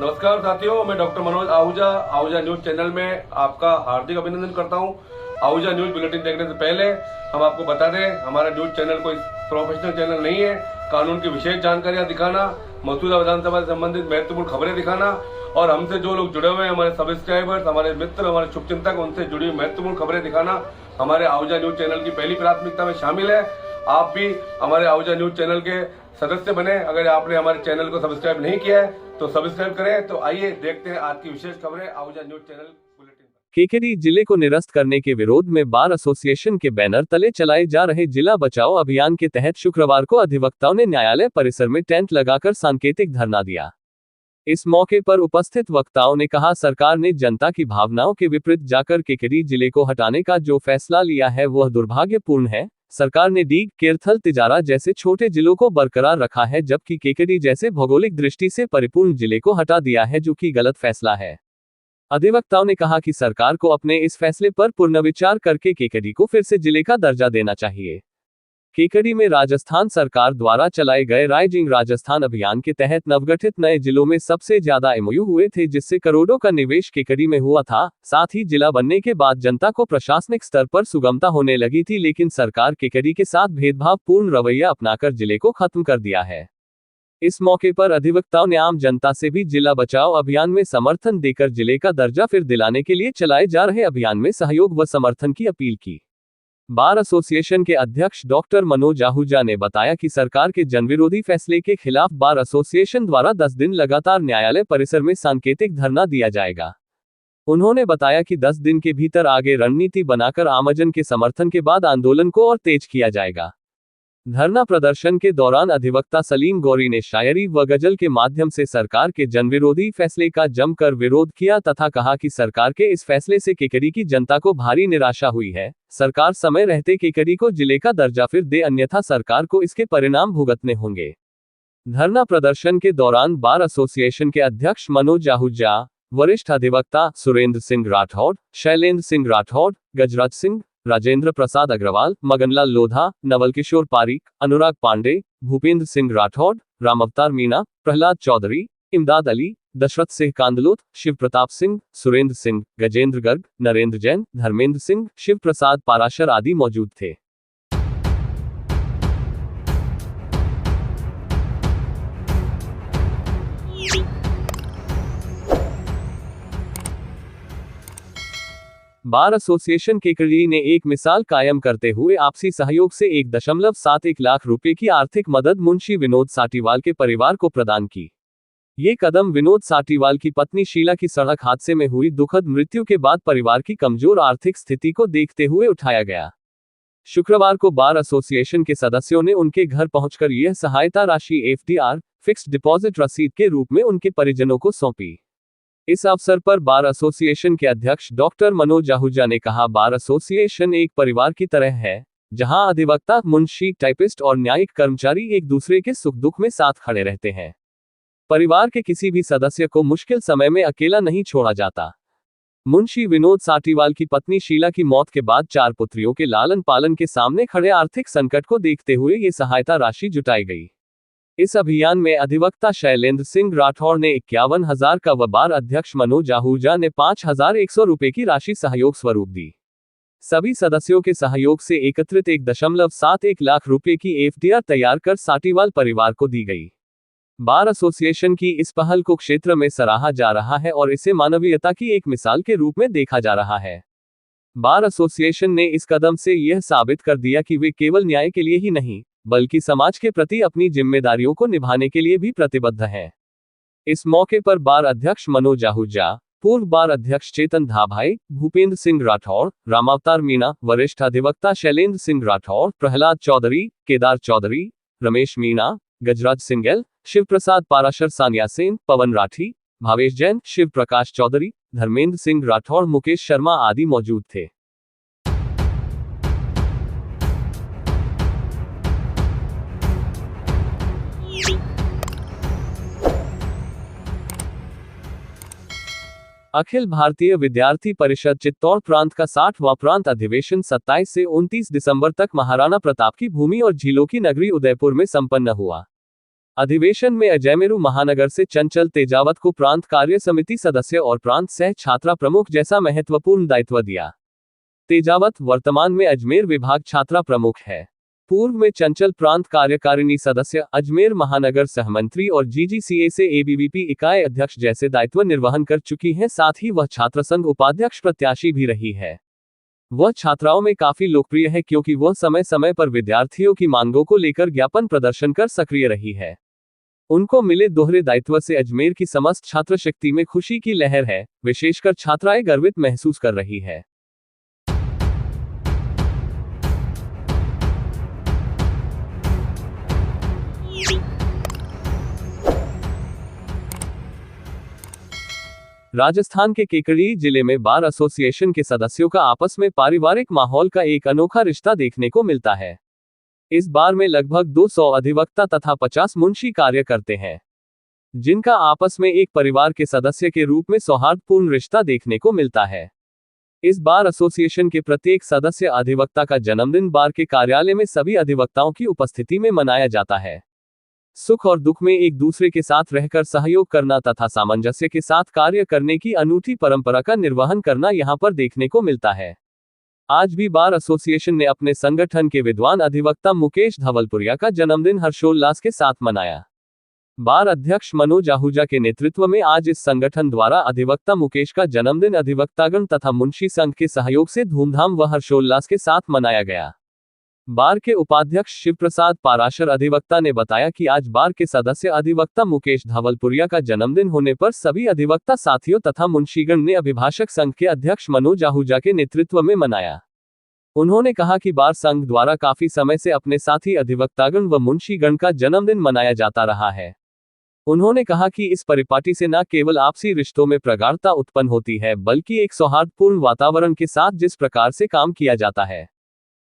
नमस्कार साथियों, मैं doctor Manoj Ahuja Ahuja news channel में आपका हार्दिक अभिनंदन करता हूं। आहूजा न्यूज बुलेटिन देखने से पहले हम आपको बता दें, हमारा न्यूज चैनल कोई प्रोफेशनल चैनल नहीं है। कानून की विशेष जानकारियां दिखाना, मौजूदा विधानसभा से संबंधित महत्वपूर्ण खबरें दिखाना और हमसे जो लोग जुड़े हुए हैं, हमारे सब्सक्राइबर्स, हमारे मित्र, हमारे शुभचिंतक, उनसे जुड़ी हुई महत्वपूर्ण खबरें दिखाना हमारे आहूजा न्यूज चैनल की पहली प्राथमिकता में शामिल है। आप भी हमारे आहूजा न्यूज चैनल के सदस्य बने। अगर आपने हमारे चैनल को सब्सक्राइब नहीं किया है तो सब्सक्राइब करें। तो आइए देखते हैं आज की विशेष खबरें Ahuja news channel bulletin. KKD जिले को निरस्त करने के विरोध में बार एसोसिएशन के बैनर तले चलाए जा रहे जिला बचाओ अभियान के तहत शुक्रवार को अधिवक्ताओं ने न्यायालय परिसर में टेंट लगाकर सांकेतिक धरना दिया। इस मौके पर उपस्थित वक्ताओं ने कहा, सरकार ने जनता की भावनाओं के विपरीत जाकर केकेडी जिले को हटाने का जो फैसला लिया है वह दुर्भाग्यपूर्ण है। सरकार ने डीग, केरथल, तिजारा जैसे छोटे जिलों को बरकरार रखा है, जबकि केकेडी जैसे भौगोलिक दृष्टि से परिपूर्ण जिले को हटा दिया है, जो कि गलत फैसला है। अधिवक्ताओं ने कहा कि सरकार को अपने इस फैसले पर पुनर्विचार करके केकेडी को फिर से जिले का दर्जा देना चाहिए। केकेडी में राजस्थान सरकार द्वारा चलाए गए राइजिंग राजस्थान अभियान के तहत नवगठित नए जिलों में सबसे ज्यादा एमओयू हुए थे, जिससे करोड़ों का निवेश केकेडी में हुआ था। साथ ही जिला बनने के बाद जनता को प्रशासनिक स्तर पर सुगमता होने लगी थी, लेकिन सरकार केकेडी के साथ भेदभावपूर्ण रवैया अपनाकर जिले को खत्म कर दिया है। इस मौके पर अधिवक्ताओं ने आम जनता से भी जिला बचाओ अभियान में समर्थन देकर जिले का दर्जा फिर दिलाने के लिए चलाए जा रहे अभियान में सहयोग व समर्थन की अपील की। बार एसोसिएशन के अध्यक्ष डॉक्टर मनोज आहूजा ने बताया कि सरकार के जनविरोधी फैसले के खिलाफ बार एसोसिएशन द्वारा 10 दिन लगातार न्यायालय परिसर में सांकेतिक धरना दिया जाएगा। उन्होंने बताया कि 10 दिन के भीतर आगे रणनीति बनाकर आमजन के समर्थन के बाद आंदोलन को और तेज किया जाएगा। धरना प्रदर्शन के दौरान अधिवक्ता सलीम गौरी ने शायरी व गजल के माध्यम से सरकार के जनविरोधी फैसले का जमकर विरोध किया तथा कहा कि सरकार के इस फैसले से केकेडी की जनता को भारी निराशा हुई है। सरकार समय रहते केकेडी को जिले का दर्जा फिर दे, अन्यथा सरकार को इसके परिणाम भुगतने होंगे। धरना प्रदर्शन के दौरान बार एसोसिएशन के अध्यक्ष मनोज आहूजा, वरिष्ठ अधिवक्ता सुरेंद्र सिंह राठौड़, शैलेंद्र सिंह राठौड़, गजराज सिंह, राजेंद्र प्रसाद अग्रवाल, मगनलाल लोधा, नवल किशोर पारीक, अनुराग पांडे, भूपेंद्र सिंह राठौड़, राम अवतार मीणा, प्रहलाद चौधरी, इमदाद अली, दशरथ सिंह कांदलोत, शिव प्रताप सिंह, सुरेंद्र सिंह, गजेंद्र गर्ग, नरेंद्र जैन, धर्मेंद्र सिंह, शिव प्रसाद पाराशर आदि मौजूद थे। बार एसोसिएशन केकेडी ने एक मिसाल कायम करते हुए आपसी सहयोग से 1.71 लाख रुपए की आर्थिक मदद मुंशी विनोद साटीवाल के परिवार को प्रदान की। ये कदम विनोद साटीवाल की पत्नी शीला की सड़क हादसे में हुई दुखद मृत्यु के बाद परिवार की कमजोर आर्थिक स्थिति को देखते हुए उठाया गया। शुक्रवार को बार एसोसिएशन के सदस्यों ने उनके घर पहुंचकर यह सहायता राशि एफडीआर, फिक्स्ड डिपॉजिट रसीद के रूप में उनके परिजनों को सौंपी। इस अवसर पर बार एसोसिएशन के अध्यक्ष डॉक्टर मनोज आहूजा ने कहा, बार एसोसिएशन एक परिवार की तरह है, जहां अधिवक्ता, मुंशी, टाइपिस्ट और न्यायिक कर्मचारी एक दूसरे के सुख दुख में साथ खड़े रहते हैं। परिवार के किसी भी सदस्य को मुश्किल समय में अकेला नहीं छोड़ा जाता। मुंशी विनोद साटीवाल की पत्नी शीला की मौत के बाद 4 पुत्रियों के लालन पालन के सामने खड़े आर्थिक संकट को देखते हुए ये सहायता राशि जुटाई गई। इस अभियान में अधिवक्ता शैलेंद्र सिंह राठौड़ ने 51,000 का व बार अध्यक्ष मनोज आहूजा ने 5,100 रुपए की राशि सहयोग स्वरूप दी। सभी सदस्यों के सहयोग से एकत्रित 1.71 लाख रुपए की एफडीआर तैयार कर साटीवाल परिवार को दी गई। बार एसोसिएशन की इस पहल को क्षेत्र में सराहा जा रहा है और इसे मानवीयता की एक मिसाल के रूप में देखा जा रहा है। बार एसोसिएशन ने इस कदम से यह साबित कर दिया कि वे केवल न्याय के लिए ही नहीं, बल्कि समाज के प्रति अपनी जिम्मेदारियों को निभाने के लिए भी प्रतिबद्ध है। इस मौके पर बार अध्यक्ष मनोज आहूजा, पूर्व बार अध्यक्ष चेतन धाभाई, भूपेंद्र सिंह राठौड़, राम अवतार मीणा, वरिष्ठ अधिवक्ता शैलेंद्र सिंह राठौड़, प्रहलाद चौधरी, केदार चौधरी, रमेश मीणा, गजराज सिंगल, शिव प्रसाद पाराशर, सानिया सेन, पवन राठी, भावेश जैन, शिव प्रकाश चौधरी, धर्मेंद्र सिंह राठौड़, मुकेश शर्मा आदि मौजूद थे। अखिल भारतीय विद्यार्थी परिषद चित्तौड़ प्रांत का 60वां प्रांत अधिवेशन 27 से 29 दिसंबर तक महाराणा प्रताप की भूमि और झीलों की नगरी उदयपुर में संपन्न हुआ। अधिवेशन में अजयमेरू महानगर से चंचल तेजावत को प्रांत कार्य समिति सदस्य और प्रांत सह छात्रा प्रमुख जैसा महत्वपूर्ण दायित्व दिया। तेजावत वर्तमान में अजमेर विभाग छात्रा प्रमुख है। पूर्व में चंचल प्रांत कार्यकारिणी सदस्य, अजमेर महानगर सहमंत्री और जीजीसीए से एबीवीपी इकाई अध्यक्ष जैसे दायित्व निर्वहन कर चुकी हैं। साथ ही वह छात्र संघ उपाध्यक्ष प्रत्याशी भी रही है। वह छात्राओं में काफी लोकप्रिय है क्योंकि वह समय समय पर विद्यार्थियों की मांगों को लेकर ज्ञापन प्रदर्शन कर सक्रिय रही है। उनको मिले दोहरे दायित्व से अजमेर की समस्त छात्र शक्ति में खुशी की लहर है। विशेषकर छात्राएं गर्वित महसूस कर रही है। राजस्थान के केकड़ी जिले में बार एसोसिएशन के सदस्यों का आपस में पारिवारिक माहौल का एक अनोखा रिश्ता देखने को मिलता है। इस बार में लगभग 200 अधिवक्ता तथा 50 मुंशी कार्य करते हैं, जिनका आपस में एक परिवार के सदस्य के रूप में सौहार्दपूर्ण रिश्ता देखने को मिलता है। इस बार एसोसिएशन के प्रत्येक सदस्य अधिवक्ता का जन्मदिन बार के कार्यालय में सभी अधिवक्ताओं की उपस्थिति में मनाया जाता है। सुख और दुख में एक दूसरे के साथ रहकर सहयोग करना तथा सामंजस्य के साथ कार्य करने की अनूठी परंपरा का निर्वहन करना यहां पर देखने को मिलता है। आज भी बार एसोसिएशन ने अपने संगठन के विद्वान अधिवक्ता मुकेश धवलपुरिया का जन्मदिन हर्षोल्लास के साथ मनाया। बार अध्यक्ष मनोज आहूजा के नेतृत्व में आज इस संगठन द्वारा अधिवक्ता मुकेश का जन्मदिन अधिवक्तागण तथा मुंशी संघ के सहयोग से धूमधाम व हर्षोल्लास के साथ मनाया गया। बार के उपाध्यक्ष शिव प्रसाद पाराशर अधिवक्ता ने बताया कि आज बार के सदस्य अधिवक्ता मुकेश धवलपुरिया का जन्मदिन होने पर सभी अधिवक्ता साथियों तथा मुंशीगण ने अभिभाषक संघ के अध्यक्ष मनोज आहूजा के नेतृत्व में मनाया। उन्होंने कहा कि बार संघ द्वारा काफी समय से अपने साथी अधिवक्तागण व मुंशीगण का जन्मदिन मनाया जाता रहा है। उन्होंने कहा कि इस परिपाटी से न केवल आपसी रिश्तों में प्रगाढ़ता उत्पन्न होती है, बल्कि एक सौहार्दपूर्ण वातावरण के साथ जिस प्रकार से काम किया जाता है,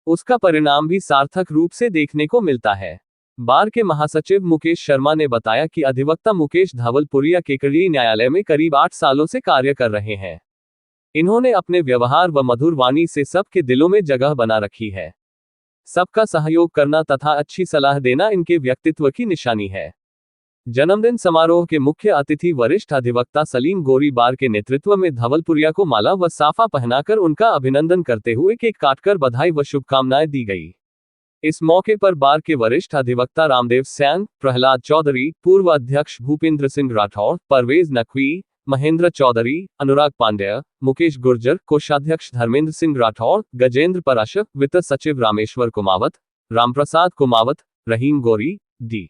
उसका परिणाम भी सार्थक रूप से देखने को मिलता है। बार के महासचिव मुकेश शर्मा ने बताया कि अधिवक्ता मुकेश धवलपुरिया केकड़ी न्यायालय में करीब 8 सालों से कार्य कर रहे हैं। इन्होंने अपने व्यवहार व मधुर वाणी से सबके दिलों में जगह बना रखी है। सबका सहयोग करना तथा अच्छी सलाह देना इनके व्यक्तित्व की निशानी है। जन्मदिन समारोह के मुख्य अतिथि वरिष्ठ अधिवक्ता सलीम गोरी बार के नेतृत्व में धवलपुरिया को माला व साफा पहनाकर उनका अभिनंदन करते हुए केक काटकर बधाई व शुभकामनाएं दी गई। इस मौके पर बार के वरिष्ठ अधिवक्ता रामदेव सैन, प्रहलाद चौधरी, पूर्व अध्यक्ष भूपेंद्र सिंह राठौड़, परवेज नकवी, महेंद्र चौधरी, अनुराग पांड्या, मुकेश गुर्जर, कोषाध्यक्ष धर्मेंद्र सिंह राठौड़, गजेंद्र पराशर, वित्त सचिव रामेश्वर कुमावत, रामप्रसाद कुमावत, रहीम गोरी, डी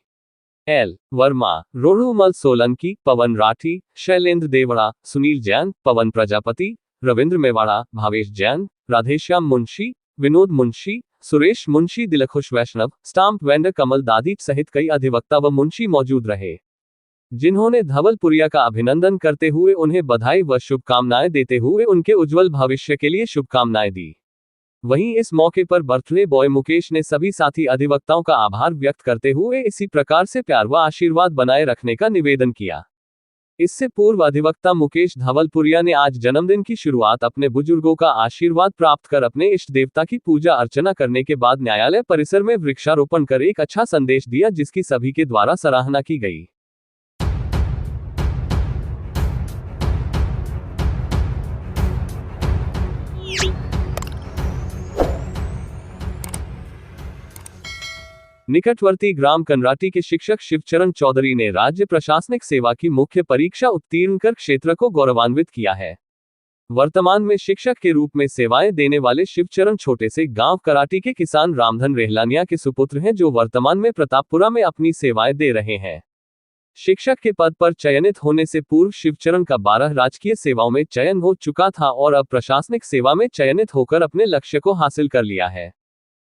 एल वर्मा, रोणुमल सोलंकी, पवन राठी, शैलेंद्र देवड़ा, सुनील जैन, पवन प्रजापति, रविंद्र मेवाड़ा, भावेश जैन, राधेश्याम मुंशी, विनोद मुंशी, सुरेश मुंशी, दिलखुश वैष्णव, स्टाम्प वेंडर कमल दादीच सहित कई अधिवक्ता व मुंशी मौजूद रहे, जिन्होंने धवलपुरिया का अभिनंदन करते हुए उन्हें बधाई व शुभकामनाएं देते हुए उनके उज्जवल भविष्य के लिए शुभकामनाएं दी। वहीं इस मौके पर बर्थडे बॉय मुकेश ने सभी साथी अधिवक्ताओं का आभार व्यक्त करते हुए इसी प्रकार से प्यार व आशीर्वाद बनाए रखने का निवेदन किया। इससे पूर्व अधिवक्ता मुकेश धवलपुरिया ने आज जन्मदिन की शुरुआत अपने बुजुर्गों का आशीर्वाद प्राप्त कर अपने इष्ट देवता की पूजा अर्चना करने के बाद न्यायालय परिसर में वृक्षारोपण कर एक अच्छा संदेश दिया, जिसकी सभी के द्वारा सराहना की गई। निकटवर्ती ग्राम कनराटी के शिक्षक शिवचरण चौधरी ने राज्य प्रशासनिक सेवा की मुख्य परीक्षा उत्तीर्ण कर क्षेत्र को गौरवान्वित किया है। वर्तमान में शिक्षक के रूप में सेवाएं देने वाले शिवचरण छोटे से गांव कराटी के किसान रामधन रेहलानिया के सुपुत्र हैं, जो वर्तमान में प्रतापपुरा में अपनी सेवाएं दे रहे हैं। शिक्षक के पद पर चयनित होने से पूर्व शिवचरण का 12 राजकीय सेवाओं में चयन हो चुका था और अब प्रशासनिक सेवा में चयनित होकर अपने लक्ष्य को हासिल कर लिया है।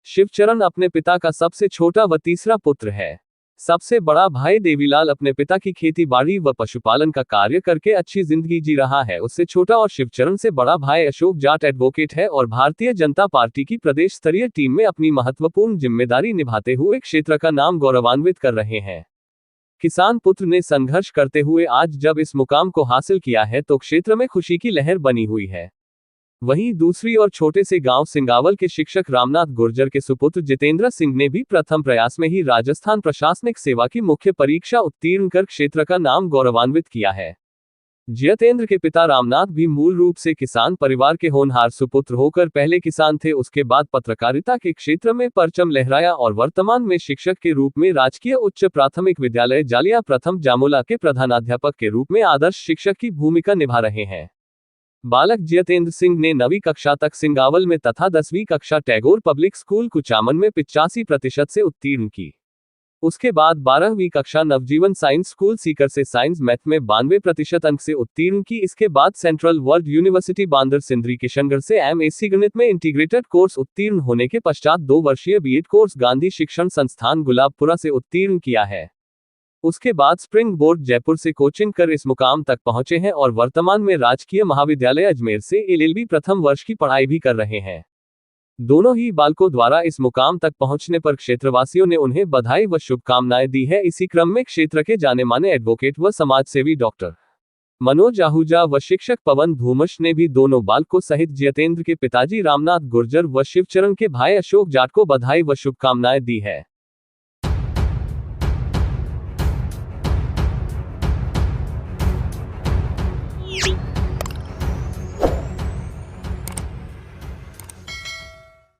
शिवचरण अपने पिता का सबसे छोटा व तीसरा पुत्र है। सबसे बड़ा भाई देवीलाल अपने पिता की खेती बाड़ी व पशुपालन का कार्य करके अच्छी जिंदगी जी रहा है। उससे छोटा और शिवचरण से बड़ा भाई अशोक जाट एडवोकेट है और भारतीय जनता पार्टी की प्रदेश स्तरीय टीम में अपनी महत्वपूर्ण जिम्मेदारी निभाते हुए क्षेत्र का नाम गौरवान्वित कर रहे हैं। किसान पुत्र ने संघर्ष करते हुए आज जब इस मुकाम को हासिल किया है तो क्षेत्र में खुशी की लहर बनी हुई है। वहीं दूसरी ओर छोटे से गांव सिंगावल के शिक्षक रामनाथ गुर्जर के सुपुत्र जितेंद्र सिंह ने भी प्रथम प्रयास में ही राजस्थान प्रशासनिक सेवा की मुख्य परीक्षा उत्तीर्ण कर क्षेत्र का नाम गौरवान्वित किया है। जितेंद्र के पिता रामनाथ भी मूल रूप से किसान परिवार के होनहार सुपुत्र होकर पहले किसान थे, उसके बाद पत्रकारिता के क्षेत्र में परचम लहराया और वर्तमान में शिक्षक के रूप में राजकीय उच्च प्राथमिक विद्यालय जालिया प्रथम जामुला के प्रधानाध्यापक के रूप में आदर्श शिक्षक की भूमिका निभा रहे हैं। बालक जितेंद्र सिंह ने 9वीं कक्षा तक सिंगावल में तथा 10वीं कक्षा टैगोर पब्लिक स्कूल कुचामन में 85% से उत्तीर्ण की। उसके बाद 12वीं कक्षा नवजीवन साइंस स्कूल सीकर से साइंस मैथ में 92% अंक से उत्तीर्ण की। इसके बाद सेंट्रल वर्ल्ड यूनिवर्सिटी बांदर सिंदरी किशनगढ़ से एमएससी गणित में इंटीग्रेटेड कोर्स उत्तीर्ण होने के पश्चात 2 वर्षीय बीएड कोर्स गांधी शिक्षण संस्थान गुलाबपुरा से उत्तीर्ण किया है। उसके बाद स्प्रिंग बोर्ड जयपुर से कोचिंग कर इस मुकाम तक पहुंचे हैं और वर्तमान में राजकीय महाविद्यालय अजमेर से एलएलबी प्रथम वर्ष की पढ़ाई भी कर रहे हैं। दोनों ही बालकों द्वारा इस मुकाम तक पहुंचने पर क्षेत्रवासियों ने उन्हें बधाई व शुभकामनाएं दी है। इसी क्रम में क्षेत्र के जाने माने एडवोकेट व समाजसेवी डॉक्टर मनोज आहूजा व शिक्षक पवन धूमश ने भी दोनों बालकों सहित जितेंद्र के पिताजी रामनाथ गुर्जर व शिवचरण के भाई अशोक जाट को बधाई व शुभकामनाएं दी है।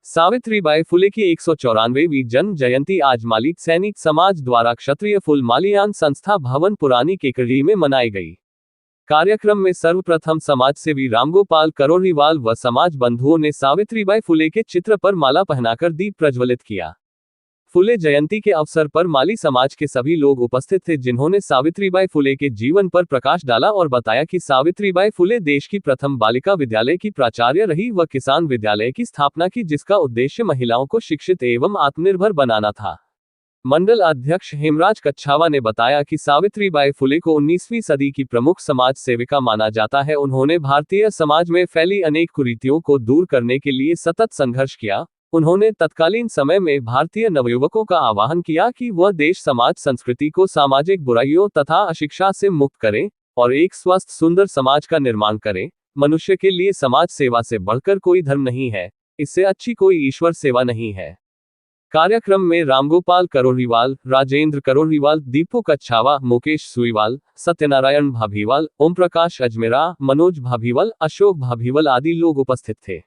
सावित्रीबाई फुले की 194वीं जन्म जयंती आज मालिक सैनिक समाज द्वारा क्षत्रिय फुल मालियान संस्था भवन पुरानी केकड़ी में मनाई गई। कार्यक्रम में सर्वप्रथम समाजसेवी रामगोपाल करोड़ीवाल व समाज बंधुओं ने सावित्रीबाई फुले के चित्र पर माला पहनाकर दीप प्रज्वलित किया। फुले जयंती के अवसर पर माली समाज के सभी लोग उपस्थित थे, जिन्होंने सावित्रीबाई फुले के जीवन पर प्रकाश डाला और बताया कि सावित्रीबाई फुले देश की प्रथम बालिका विद्यालय की प्राचार्य रही व किसान विद्यालय की स्थापना की, जिसका उद्देश्य महिलाओं को शिक्षित एवं आत्मनिर्भर बनाना था। मंडल अध्यक्ष हेमराज कच्छावा ने बताया कि सावित्रीबाई फुले को 19वीं सदी की प्रमुख समाज सेविका माना जाता है। उन्होंने भारतीय समाज में फैली अनेक कुरीतियों को दूर करने के लिए सतत संघर्ष किया। उन्होंने तत्कालीन समय में भारतीय नवयुवकों का आह्वान किया कि वह देश समाज संस्कृति को सामाजिक बुराइयों तथा अशिक्षा से मुक्त करें और एक स्वस्थ सुंदर समाज का निर्माण करें। मनुष्य के लिए समाज सेवा से बढ़कर कोई धर्म नहीं है, इससे अच्छी कोई ईश्वर सेवा नहीं है। कार्यक्रम में रामगोपाल करोड़ीवाल, राजेंद्र करोड़ीवाल, दीपू कच्छावा, मुकेश सुईवाल, सत्यनारायण भाभीवाल, ओम प्रकाश अजमेरा, मनोज भाभीवाल, अशोक भाभीवाल आदि लोग उपस्थित थे।